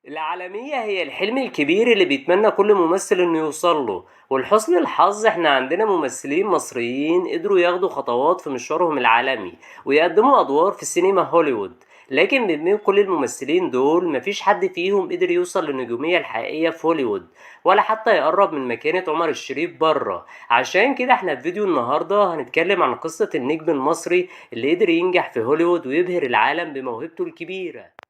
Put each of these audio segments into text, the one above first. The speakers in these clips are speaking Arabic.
العالمية هي الحلم الكبير اللي بيتمنى كل ممثل انه يوصل له، ولحسن الحظ احنا عندنا ممثلين مصريين قدروا ياخدوا خطوات في مشوارهم العالمي ويقدموا ادوار في سينما هوليوود. لكن من بين كل الممثلين دول مفيش حد فيهم قدر يوصل للنجومية الحقيقية في هوليوود، ولا حتى يقرب من مكانة عمر الشريف بره. عشان كده احنا في فيديو النهاردة هنتكلم عن قصة النجم المصري اللي قدر ينجح في هوليوود ويبهر العالم بموهبته الكبيرة.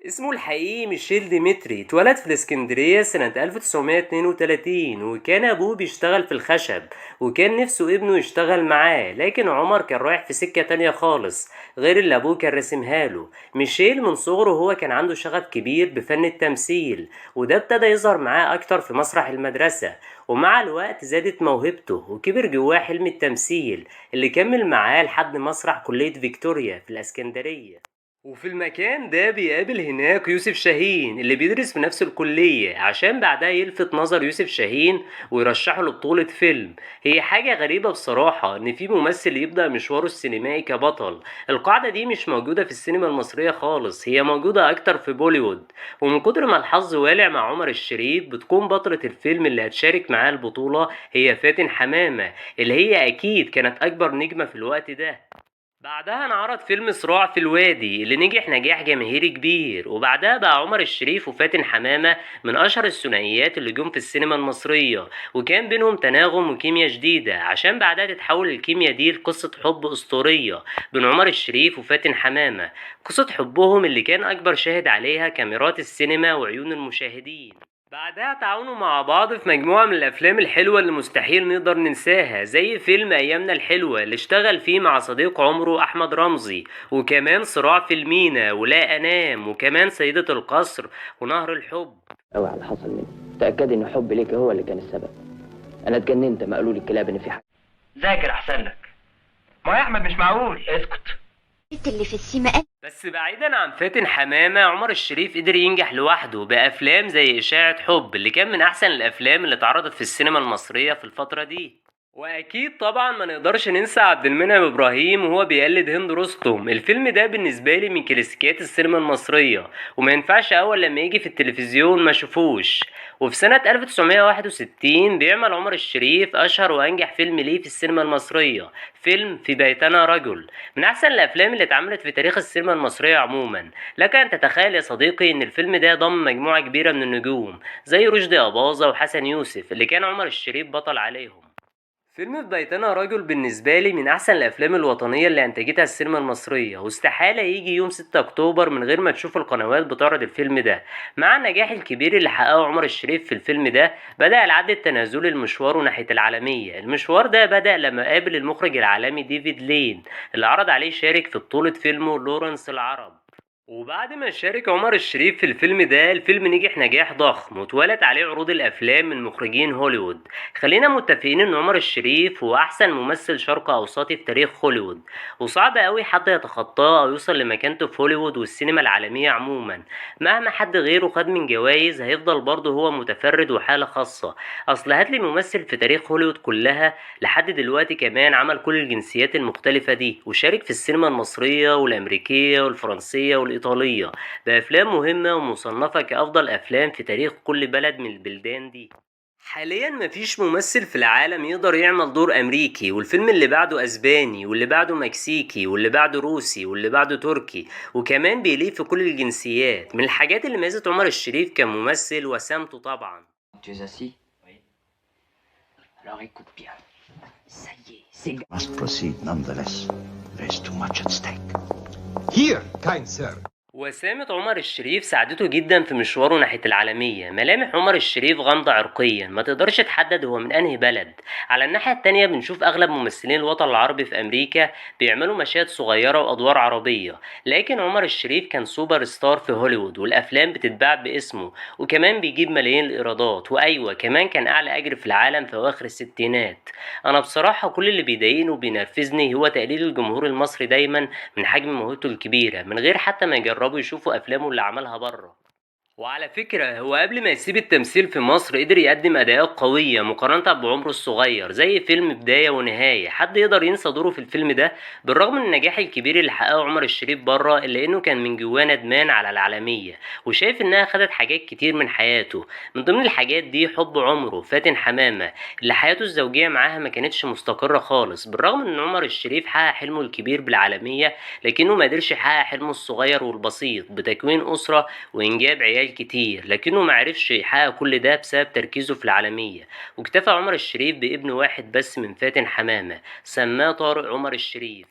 اسمه الحقيقي ميشيل ديمتري، اتولد في الاسكندرية سنة 1932، وكان أبوه بيشتغل في الخشب وكان نفسه ابنه يشتغل معاه، لكن عمر كان رايح في سكة تانية خالص غير اللي أبوه كان راسمها له. ميشيل من صغره هو كان عنده شغف كبير بفن التمثيل، وده ابتدى يظهر معاه أكتر في مسرح المدرسة، ومع الوقت زادت موهبته وكبر جواه حلم التمثيل اللي كمل معاه لحد مسرح كلية فيكتوريا في الاسكندرية. وفي المكان ده بيقابل هناك يوسف شاهين اللي بيدرس في نفس الكلية، عشان بعدها يلفت نظر يوسف شاهين ويرشحه لبطولة فيلم. هي حاجة غريبة بصراحة ان في ممثل يبدأ مشواره السينمائي كبطل. القاعدة دي مش موجودة في السينما المصرية خالص، هي موجودة اكتر في بوليوود. ومن كتر ما الحظ والع مع عمر الشريف بتكون بطلة الفيلم اللي هتشارك معاه البطولة هي فاتن حمامة، اللي هي اكيد كانت اكبر نجمة في الوقت ده. بعدها انعرض فيلم صراع في الوادي اللي نجح نجاح جماهيري كبير، وبعدها بقى عمر الشريف وفاتن حمامة من أشهر الثنائيات اللي جم في السينما المصرية، وكان بينهم تناغم وكيمياء جديدة، عشان بعدها تتحول الكيمياء دي لقصة حب أسطورية بين عمر الشريف وفاتن حمامة. قصة حبهم اللي كان أكبر شاهد عليها كاميرات السينما وعيون المشاهدين. بعدها تعاونوا مع بعض في مجموعة من الأفلام الحلوة اللي مستحيل نقدر ننساها، زي فيلم أيامنا الحلوة اللي اشتغل فيه مع صديق عمره أحمد رمزي، وكمان صراع في المينا ولا أنام، وكمان سيدة القصر ونهر الحب. قوي على اللي حصل مني. تأكدي ان حبي ليك هو اللي كان السبب. انا اتجننت ما قالوا لي الكلاب ان في حاجه. ذاكر احسن لك. ما يا احمد مش معقول، اسكت. اللي في السيما قال. بس بعيدا عن فاتن حمامة، عمر الشريف قدر ينجح لوحده بأفلام زي إشاعة حب اللي كان من أحسن الأفلام اللي اتعرضت في السينما المصرية في الفترة دي. واكيد طبعا ما نقدرش ننسى عبد المنعم ابراهيم وهو بيقلد هند رستم. الفيلم ده بالنسبه لي من كلاسيكيات السينما المصريه، وما ينفعش اول لما يجي في التلفزيون ما اشوفوش. وفي سنه 1961 بيعمل عمر الشريف اشهر وانجح فيلم ليه في السينما المصريه، فيلم في بيتنا رجل، من احسن الافلام اللي اتعملت في تاريخ السينما المصريه عموما. لك ان تتخيل يا صديقي ان الفيلم ده ضم مجموعه كبيره من النجوم زي رشدي اباظه وحسن يوسف اللي كان عمر الشريف بطل عليهم. فيلم في بيتنا رجل بالنسبة لي من أحسن الأفلام الوطنية اللي أنتجتها السينما المصرية، واستحالة يجي يوم 6 أكتوبر من غير ما تشوف القنوات بتعرض الفيلم ده. مع النجاح الكبير اللي حققه عمر الشريف في الفيلم ده، بدأ العد التنازلي لمشواره ناحية العالمية. المشوار ده بدأ لما قابل المخرج العالمي ديفيد لين اللي عرض عليه يشارك في بطولة فيلمه لورنس العرب. وبعد ما شارك عمر الشريف في الفيلم ده، الفيلم نجح نجاح ضخم واتولد عليه عروض الافلام من مخرجين هوليوود. خلينا متفقين ان عمر الشريف هو احسن ممثل شرق اوسطي في تاريخ هوليوود، وصعب قوي حد يتخطاه او يوصل لمكانته في هوليوود والسينما العالمية عموما. مهما حد غيره خد من جوائز هيفضل برضه هو متفرد وحالة خاصة. اصل هاتلي ممثل في تاريخ هوليوود كلها لحد دلوقتي كمان عمل كل الجنسيات المختلفة دي وشارك في السينما المصرية والامريكية والفرنسية الإيطالية بأفلام مهمة ومصنفة كأفضل أفلام في تاريخ كل بلد من البلدان دي. حاليا مفيش ممثل في العالم يقدر يعمل دور أمريكي، والفيلم اللي بعده أسباني واللي بعده مكسيكي واللي بعده روسي واللي بعده تركي، وكمان بيليق في كل الجنسيات. من الحاجات اللي ميزت عمر الشريف كممثل وسامته طبعا. Tu es assis? Oui. Alors écoute bien. Ça y est, c'est Must proceed nonetheless. There's too much at stake. Here, kind sir. وسامة عمر الشريف ساعدته جدا في مشواره ناحية العالمية. ملامح عمر الشريف غامضة عرقيا، ما تقدرش تحدد هو من انهي بلد. على الناحية التانية بنشوف اغلب ممثلين الوطن العربي في امريكا بيعملوا مشاهد صغيرة وادوار عربية، لكن عمر الشريف كان سوبر ستار في هوليوود والافلام بتتباع باسمه، وكمان بيجيب ملايين الايرادات، وايوه كمان كان اعلى اجر في العالم في اواخر الستينات. انا بصراحة كل اللي بيضايقني وبينرفزني هو تقليل الجمهور المصري دايما من حجم موهبته الكبيرة من غير حتى ما يجربوا يشوفوا افلامه اللي عملها بره. وعلى فكرة هو قبل ما يسيب التمثيل في مصر قدر يقدم أداءات قوية مقارنة بعمره الصغير زي فيلم بداية ونهاية. حد يقدر ينسى دوره في الفيلم ده؟ بالرغم من النجاح الكبير اللي حققه عمر الشريف بره إلا إنه كان من جواه ندمان على العالمية وشايف إنها خدت حاجات كتير من حياته. من ضمن الحاجات دي حب عمره فاتن حمامة اللي حياته الزوجية معاها ما كانتش مستقرة خالص. بالرغم إن عمر الشريف حقق حلمه الكبير بالعالمية لكنه ما قدرش يحقق حلمه الصغير والبسيط بتكوين أسرة وإنجاب عيال كتير، لكنه معرفش يحقق كل ده بسبب تركيزه في العالمية. واكتفى عمر الشريف بابن واحد بس من فاتن حمامة سماه طارق عمر الشريف.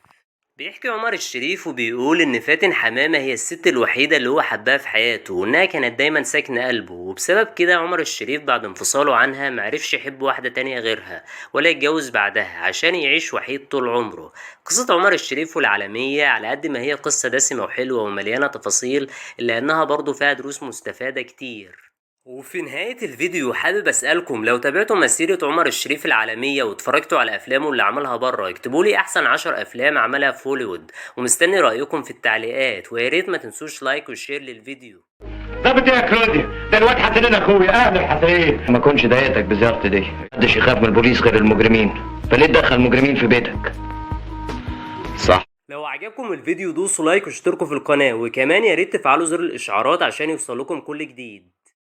بيحكي عمر الشريف وبيقول إن فاتن حمامة هي الست الوحيدة اللي هو حبها في حياته وإنها كانت دايما ساكنة قلبه، وبسبب كده عمر الشريف بعد انفصاله عنها معرفش يحب واحدة تانية غيرها ولا يتجوز بعدها عشان يعيش وحيد طول عمره. قصة عمر الشريف والعالمية على قد ما هي قصة دسمة وحلوة ومليانة تفاصيل إلا إنها برضو فيها دروس مستفادة كتير. وفي نهاية الفيديو حابب أسألكم لو تابعتوا مسيرة عمر الشريف العالمية واتفرجتوا على أفلامه اللي عملها بره اكتبولي أحسن 10 أفلام عملها في هوليوود، ومستني رأيكم في التعليقات، وياريت ما تنسوش لايك وشير للفيديو. ضابط ايه يا كلوديا؟ ده الواد حسنين اخويا، اهل الحسنين. ما كنش ضايقتك بزيارتي دي. محدش يخاف من البوليس غير المجرمين، فليه تدخل مجرمين في بيتك؟ صح. لو عجبكم الفيديو دوسوا لايك واشتركوا في القناة، وكمان ياريت تفعلوا زر الإشعارات عشان يوصلكم كل جديد.